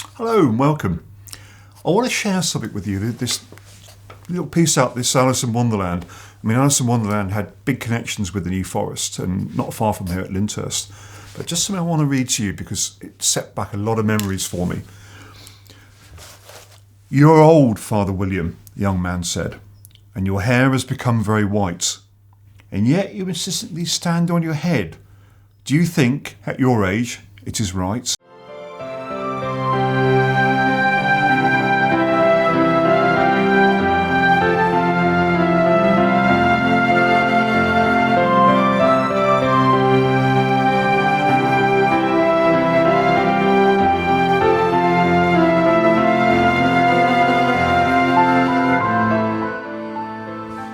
Hello and welcome. I want to share something with you, this little piece out this Alice in Wonderland. I mean, Alice in Wonderland had big connections with the New Forest and not far from here at Lyndhurst. But just something I want to read to you because it set back a lot of memories for me. "You are old, Father William," the young man said, "and your hair has become very white. And yet you insistently stand on your head. Do you think, at your age, it is right?"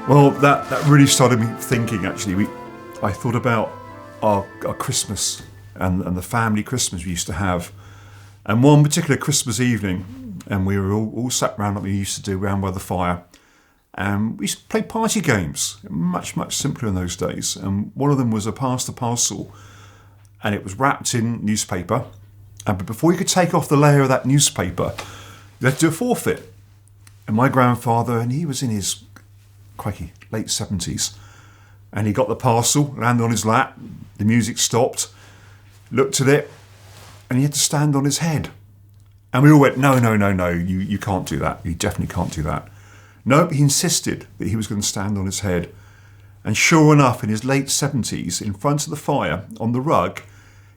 Well, that really started me thinking, actually. I thought about our Christmas and the family Christmas we used to have. And one particular Christmas evening, and we were all sat round like we used to do, round by the fire. And we used to play party games, much simpler in those days. And one of them was a pass the parcel, and it was wrapped in newspaper. But before you could take off the layer of that newspaper, you had to do a forfeit. And my grandfather, and he was in his late 70s, and he got the parcel, landed on his lap, the music stopped, looked at it, and he had to stand on his head. And we all went, no, you can't do that. You definitely can't do that. No, he insisted that he was going to stand on his head. And sure enough, in his late 70s, in front of the fire, on the rug,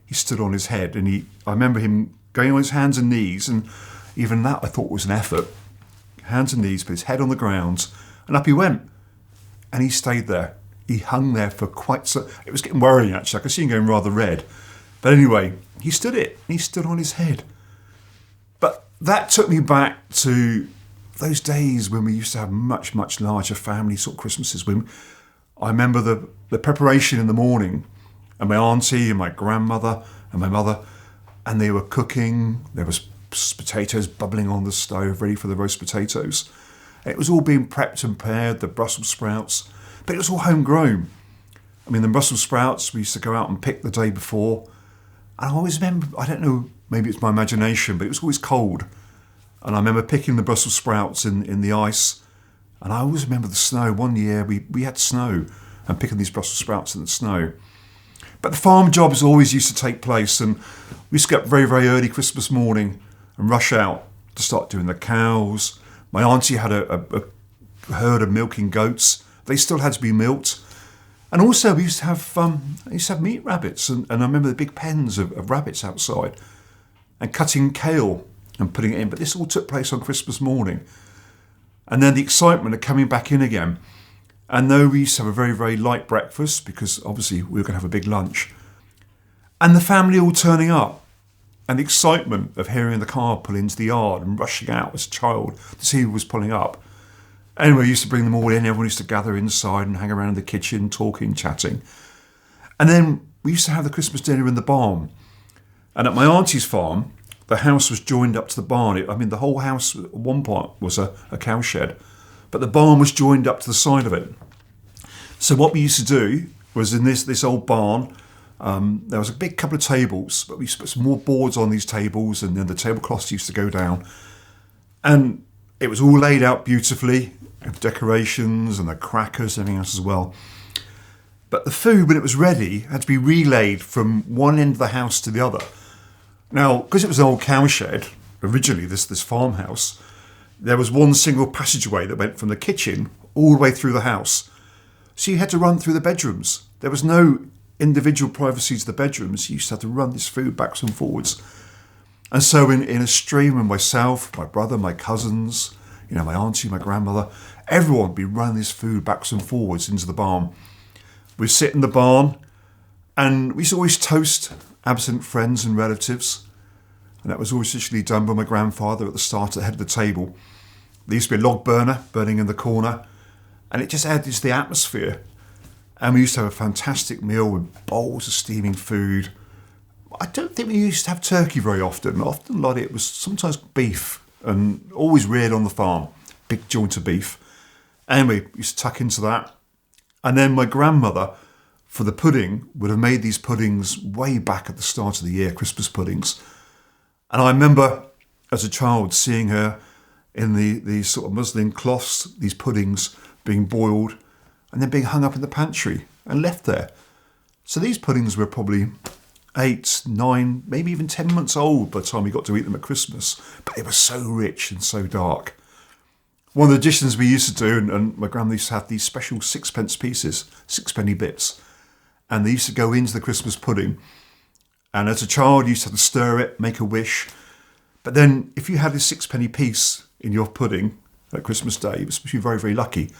he stood on his head. And I remember him going on his hands and knees, and even that I thought was an effort. Hands and knees, put his head on the ground, and up he went. And he stayed there. He hung there for it was getting worrying, actually. I could see him going rather red. But anyway, he stood it. He stood on his head. But that took me back to those days when we used to have much larger family sort of Christmases. I remember the preparation in the morning, and my auntie and my grandmother and my mother, and they were cooking. There was potatoes bubbling on the stove, ready for the roast potatoes. It was all being prepped and prepared, the Brussels sprouts, but it was all homegrown. I mean, the Brussels sprouts we used to go out and pick the day before. And I always remember, I don't know, maybe it's my imagination, but it was always cold. And I remember picking the Brussels sprouts in the ice. And I always remember the snow. One year we had snow and picking these Brussels sprouts in the snow. But the farm jobs always used to take place, and we used to get up very early Christmas morning and rush out to start doing the cows. My auntie had a herd of milking goats. They still had to be milked. And also we used to have meat rabbits. And I remember the big pens of rabbits outside and cutting kale and putting it in. But this all took place on Christmas morning. And then the excitement of coming back in again. And though we used to have a very light breakfast, because obviously we were going to have a big lunch. And the family all turning up. And the excitement of hearing the car pull into the yard and rushing out as a child to see who was pulling up. Anyway, we used to bring them all in. Everyone used to gather inside and hang around in the kitchen, talking, chatting. And then we used to have the Christmas dinner in the barn. And at my auntie's farm, the house was joined up to the barn. The whole house, one part was a cowshed, but the barn was joined up to the side of it. So what we used to do was in this old barn, there was a big couple of tables, but we used to put some more boards on these tables, and then the tablecloths used to go down. And it was all laid out beautifully, with decorations and the crackers and everything else as well. But the food, when it was ready, had to be relayed from one end of the house to the other. Now, because it was an old cowshed, originally this farmhouse, there was one single passageway that went from the kitchen all the way through the house. So you had to run through the bedrooms. There was no individual privacy to the bedrooms. You used to have to run this food backwards and forwards. And so in a stream, with myself, my brother, my cousins, my auntie, my grandmother, everyone would be running this food backwards and forwards into the barn. We'd sit in the barn, and we used to always toast absent friends and relatives. And that was always usually done by my grandfather at the start, at the head of the table. There used to be a log burner burning in the corner, and it just added to the atmosphere. And we used to have a fantastic meal with bowls of steaming food. I don't think we used to have turkey very often. Often a lot of it was sometimes beef, and always reared on the farm, big joint of beef. Anyway, we used to tuck into that. And then my grandmother, for the pudding, would have made these puddings way back at the start of the year, Christmas puddings. And I remember as a child, seeing her in these sort of muslin cloths, these puddings being boiled and then being hung up in the pantry and left there. So these puddings were probably 8, 9, maybe even 10 months old by the time we got to eat them at Christmas. But they were so rich and so dark. One of the dishes we used to do, and my grandmother used to have these special 6p pieces, 6p bits, and they used to go into the Christmas pudding. And as a child, you used to have to stir it, make a wish. But then if you had this 6p piece in your pudding at Christmas Day, it was supposed to be very, very lucky.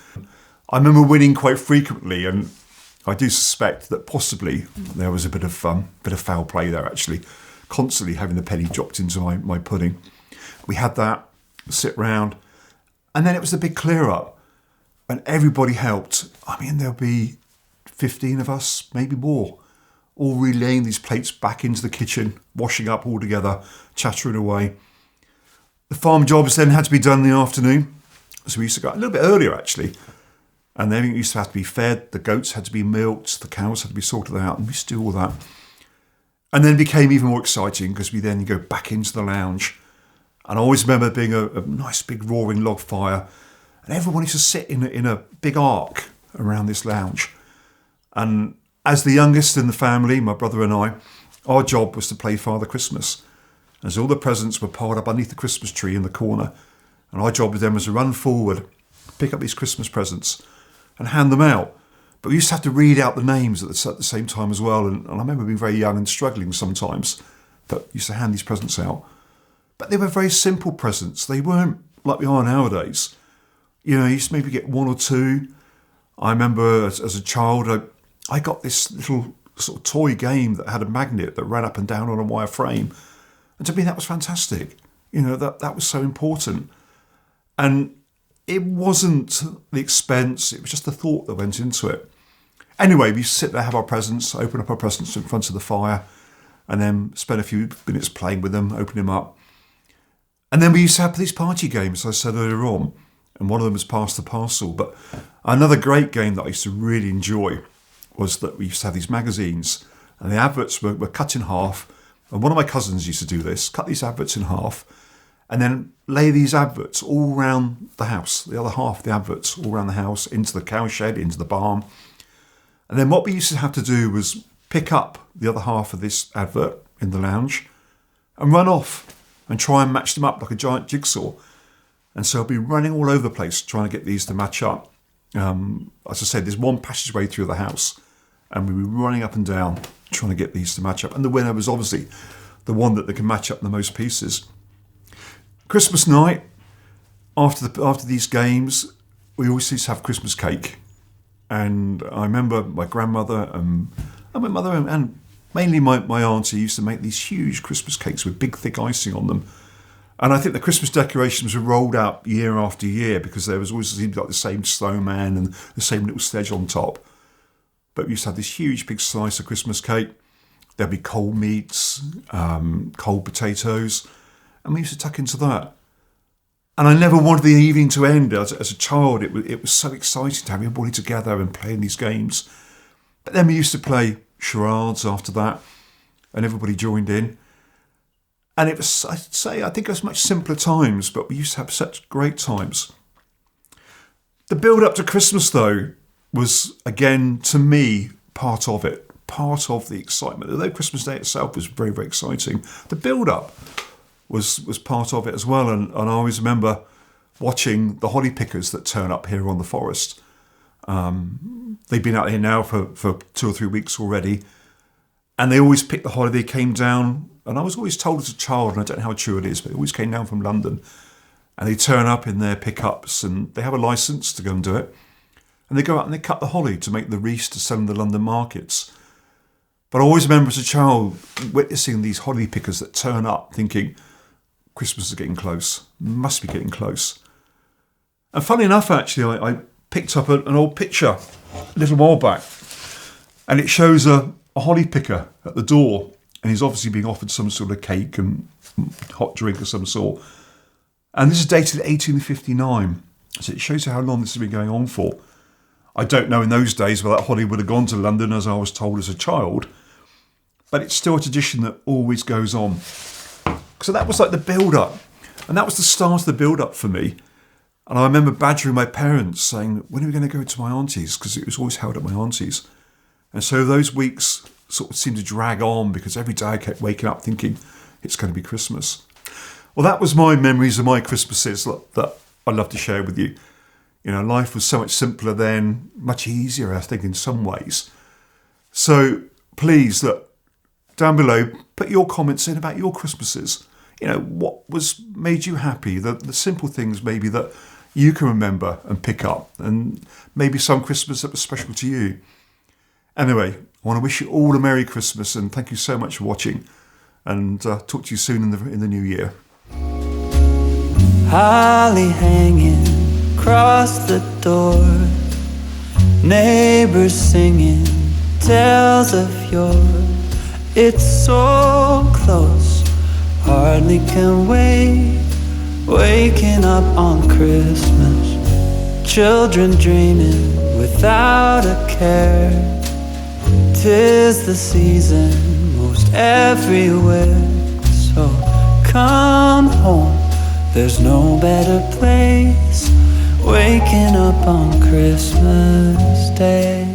I remember winning quite frequently, and I do suspect that possibly there was a bit of foul play there, actually, constantly having the penny dropped into my pudding. We had that, sit round, and then it was the big clear-up, and everybody helped. I mean, there'll be 15 of us, maybe more, all relaying these plates back into the kitchen, washing up all together, chattering away. The farm jobs then had to be done in the afternoon, so we used to go a little bit earlier, actually. And then it used to have to be fed, the goats had to be milked, the cows had to be sorted out, and we used to do all that. And then it became even more exciting because we then go back into the lounge. And I always remember being a nice big roaring log fire, and everyone used to sit in a big arc around this lounge. And as the youngest in the family, my brother and I, our job was to play Father Christmas. As all the presents were piled up underneath the Christmas tree in the corner, and our job with them was to run forward, pick up these Christmas presents, and hand them out. But we used to have to read out the names at the same time as well. And I remember being very young and struggling sometimes, but used to hand these presents out. But they were very simple presents. They weren't like we are nowadays. You know, you used to maybe get 1 or 2. I remember as a child, I got this little sort of toy game that had a magnet that ran up and down on a wire frame. And to me, that was fantastic. You know, that was so important. And it wasn't the expense, it was just the thought that went into it. Anyway, we sit there, have our presents, open up our presents in front of the fire, and then spend a few minutes playing with them, open them up. And then we used to have these party games, as I said earlier on, and one of them was Pass the Parcel. But another great game that I used to really enjoy was that we used to have these magazines, and the adverts were cut in half. And one of my cousins used to do this, cut these adverts in half, and then lay these adverts all around the house, the other half of the adverts all around the house, into the cow shed, into the barn. And then what we used to have to do was pick up the other half of this advert in the lounge and run off and try and match them up like a giant jigsaw. And so I'd be running all over the place trying to get these to match up. As I said, there's one passageway through the house, and we'd be running up and down trying to get these to match up. And the winner was obviously the one that they can match up the most pieces. Christmas night, after these games, we always used to have Christmas cake. And I remember my grandmother and my mother and mainly my auntie used to make these huge Christmas cakes with big thick icing on them. And I think the Christmas decorations were rolled out year after year because there was always seemed like the same snowman and the same little sledge on top. But we used to have this huge big slice of Christmas cake. There'd be cold meats, cold potatoes, and we used to tuck into that. And I never wanted the evening to end. As a child, it was so exciting to have everybody together and playing these games. But then we used to play charades after that, and everybody joined in. And it was, I think it was much simpler times, but we used to have such great times. The build up to Christmas, though, was, again, to me, part of it, part of the excitement. Although Christmas Day itself was very, very exciting, the build up was part of it as well. And I always remember watching the holly pickers that turn up here on the forest. They've been out here now for 2 or 3 weeks already. And they always picked the holly. They came down, and I was always told as a child, and I don't know how true it is, but they always came down from London. And they turn up in their pickups, and they have a licence to go and do it. And they go out and they cut the holly to make the wreaths to sell in the London markets. But I always remember as a child witnessing these holly pickers that turn up thinking, Christmas is getting close, must be getting close. And funny enough, actually, I picked up an old picture a little while back, and it shows a holly picker at the door, and he's obviously being offered some sort of cake and hot drink of some sort. And this is dated 1859, so it shows you how long this has been going on for. I don't know in those days whether that holly would have gone to London, as I was told as a child, but it's still a tradition that always goes on. So that was like the build-up. And that was the start of the build-up for me. And I remember badgering my parents saying, when are we going to go to my auntie's? Because it was always held at my auntie's. And so those weeks sort of seemed to drag on because every day I kept waking up thinking it's going to be Christmas. Well, that was my memories of my Christmases that I'd love to share with you. You know, life was so much simpler then, much easier, I think, in some ways. So please, look, down below, put your comments in about your Christmases. You know, what made you happy? The simple things maybe that you can remember and pick up, and maybe some Christmas that was special to you. Anyway, I want to wish you all a Merry Christmas, and thank you so much for watching, and talk to you soon in the new year. Holly hanging across the door, neighbors singing tales of yore. It's so close, hardly can wait, waking up on Christmas, children dreaming without a care. 'Tis the season most everywhere, so come home, there's no better place, waking up on Christmas Day.